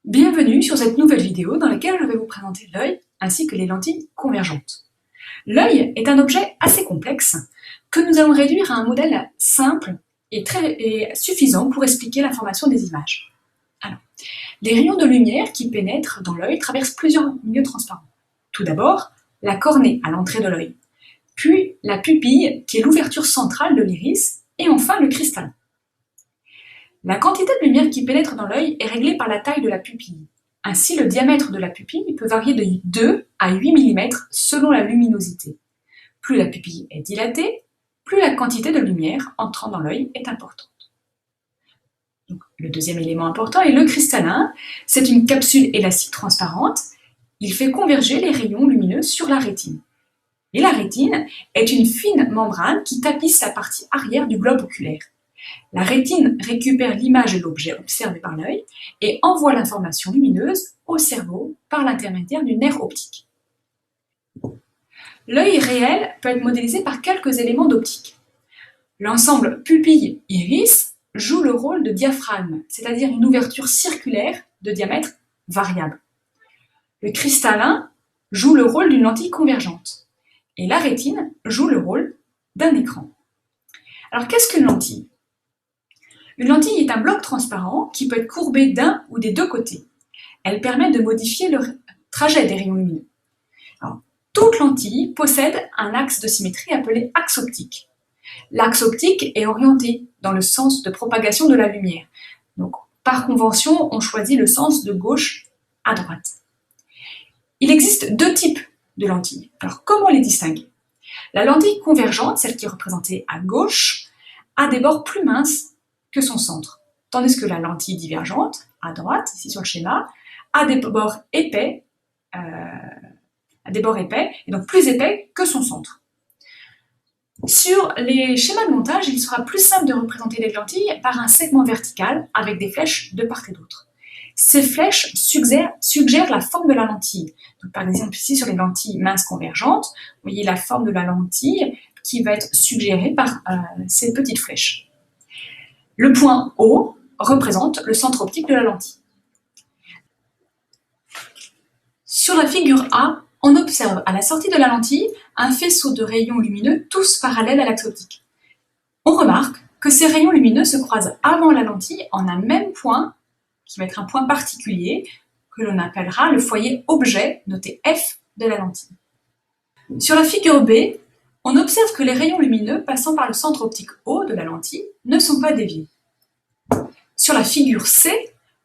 Bienvenue sur cette nouvelle vidéo dans laquelle je vais vous présenter l'œil ainsi que les lentilles convergentes. L'œil est un objet assez complexe que nous allons réduire à un modèle simple et suffisant pour expliquer la formation des images. Alors, les rayons de lumière qui pénètrent dans l'œil traversent plusieurs milieux transparents. Tout d'abord, la cornée à l'entrée de l'œil, puis la pupille qui est l'ouverture centrale de l'iris, et enfin le cristallin. La quantité de lumière qui pénètre dans l'œil est réglée par la taille de la pupille. Ainsi, le diamètre de la pupille peut varier de 2 à 8 mm selon la luminosité. Plus la pupille est dilatée, plus la quantité de lumière entrant dans l'œil est importante. Donc, le deuxième élément important est le cristallin. C'est une capsule élastique transparente. Il fait converger les rayons lumineux sur la rétine. Et la rétine est une fine membrane qui tapisse la partie arrière du globe oculaire. La rétine récupère l'image de l'objet observé par l'œil et envoie l'information lumineuse au cerveau par l'intermédiaire du nerf optique. L'œil réel peut être modélisé par quelques éléments d'optique. L'ensemble pupille-iris joue le rôle de diaphragme, c'est-à-dire une ouverture circulaire de diamètre variable. Le cristallin joue le rôle d'une lentille convergente et la rétine joue le rôle d'un écran. Alors qu'est-ce qu'une lentille ? Une lentille est un bloc transparent qui peut être courbé d'un ou des deux côtés. Elle permet de modifier le trajet des rayons lumineux. Alors, toute lentille possède un axe de symétrie appelé axe optique. L'axe optique est orienté dans le sens de propagation de la lumière. Donc, par convention, on choisit le sens de gauche à droite. Il existe deux types de lentilles. Alors, comment les distinguer ? La lentille convergente, celle qui est représentée à gauche, a des bords plus minces que son centre, tandis que la lentille divergente, à droite, ici sur le schéma, a des bords épais, et donc plus épais que son centre. Sur les schémas de montage, il sera plus simple de représenter les lentilles par un segment vertical avec des flèches de part et d'autre. Ces flèches suggèrent la forme de la lentille. Donc, par exemple, ici sur les lentilles minces convergentes, vous voyez la forme de la lentille qui va être suggérée par ces petites flèches. Le point O représente le centre optique de la lentille. Sur la figure A, on observe à la sortie de la lentille un faisceau de rayons lumineux tous parallèles à l'axe optique. On remarque que ces rayons lumineux se croisent avant la lentille en un même point, qui va être un point particulier, que l'on appellera le foyer objet, noté F de la lentille. Sur la figure B, on observe que les rayons lumineux passant par le centre optique O de la lentille ne sont pas déviés. Sur la figure C,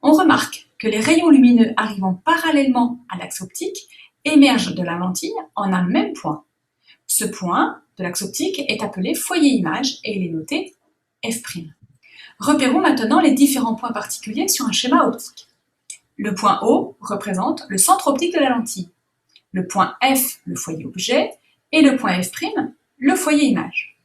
on remarque que les rayons lumineux arrivant parallèlement à l'axe optique émergent de la lentille en un même point. Ce point de l'axe optique est appelé foyer image et il est noté F'. Repérons maintenant les différents points particuliers sur un schéma optique. Le point O représente le centre optique de la lentille, le point F, le foyer objet, et le point F', le foyer image.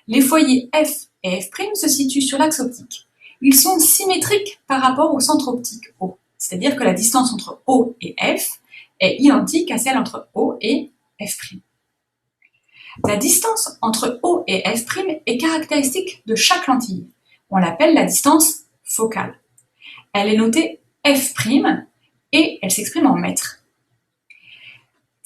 Les foyers F et F' se situent sur l'axe optique. Ils sont symétriques par rapport au centre optique O, c'est-à-dire que la distance entre O et F est identique à celle entre O et F'. La distance entre O et F' est caractéristique de chaque lentille. On l'appelle la distance focale. Elle est notée F' et elle s'exprime en mètres.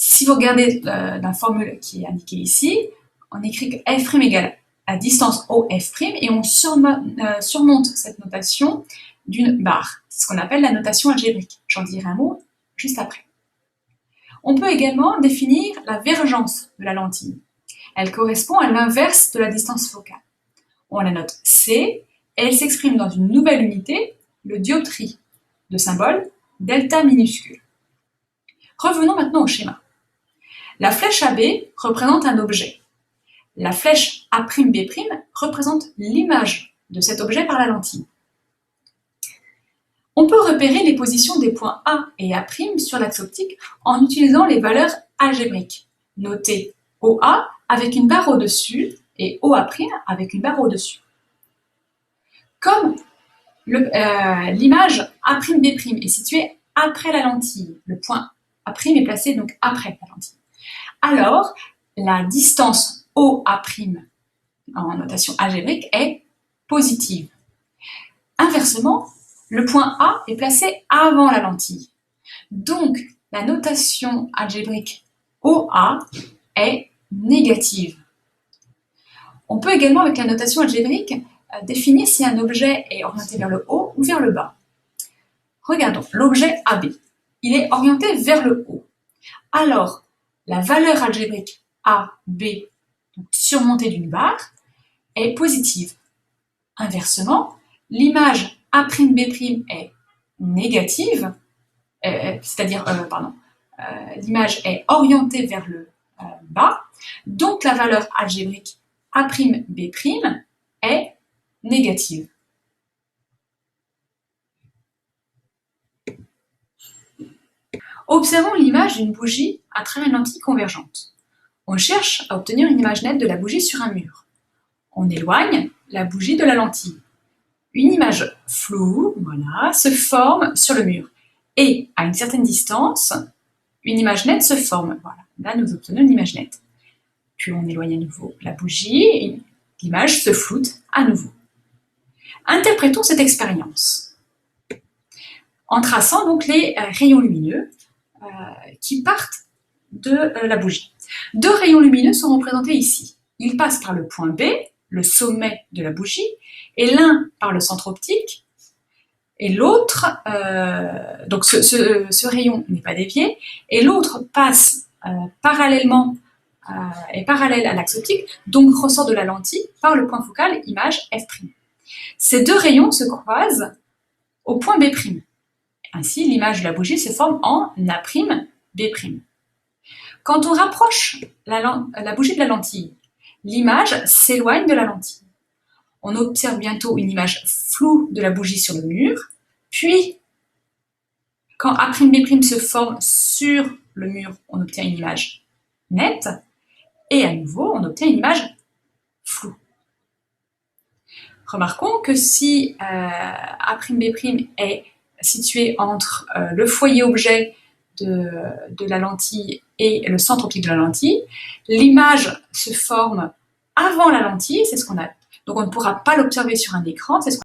Si vous regardez la formule qui est indiquée ici, on écrit que F' égale à distance OF' et on surmonte cette notation d'une barre. C'est ce qu'on appelle la notation algébrique. J'en dirai un mot juste après. On peut également définir la vergence de la lentille. Elle correspond à l'inverse de la distance focale. On la note C et elle s'exprime dans une nouvelle unité, le dioptrie, de symbole delta minuscule. Revenons maintenant au schéma. La flèche AB représente un objet. La flèche A'B' représente l'image de cet objet par la lentille. On peut repérer les positions des points A et A' sur l'axe optique en utilisant les valeurs algébriques, notées OA avec une barre au-dessus et OA' avec une barre au-dessus. Comme l'image A'B' est située après la lentille, le point A' est placé donc après la lentille, alors la distance OA' en notation algébrique est positive. Inversement, le point A est placé avant la lentille. Donc, la notation algébrique OA est négative. On peut également, avec la notation algébrique, définir si un objet est orienté vers le haut ou vers le bas. Regardons, l'objet AB, il est orienté vers le haut. Alors, la valeur algébrique AB, surmontée d'une barre, est positive. Inversement, l'image A'B' est négative, c'est-à-dire, l'image est orientée vers le bas, donc la valeur algébrique A'B' est négative. Observons l'image d'une bougie à travers une lentille convergente. On cherche à obtenir une image nette de la bougie sur un mur. On éloigne la bougie de la lentille. Une image floue, voilà, se forme sur le mur. Et à une certaine distance, une image nette se forme. Voilà, là nous obtenons une image nette. Puis on éloigne à nouveau la bougie et l'image se floute à nouveau. Interprétons cette expérience en traçant donc les rayons lumineux qui partent de la bougie. Deux rayons lumineux sont représentés ici. Ils passent par le point B, le sommet de la bougie, et l'un par le centre optique, et l'autre, donc ce rayon n'est pas dévié, et l'autre passe parallèlement est parallèle à l'axe optique, donc ressort de la lentille par le point focal image F'. Ces deux rayons se croisent au point B'. Ainsi, l'image de la bougie se forme en A'B'. Quand on rapproche la bougie de la lentille, l'image s'éloigne de la lentille. On observe bientôt une image floue de la bougie sur le mur, puis quand A'B' se forme sur le mur, on obtient une image nette, et à nouveau, on obtient une image floue. Remarquons que si A'B' est situé entre le foyer objet de la lentille et le centre optique de la lentille, l'image se forme avant la lentille, c'est ce qu'on a. Donc on ne pourra pas l'observer sur un écran, c'est ce qu'on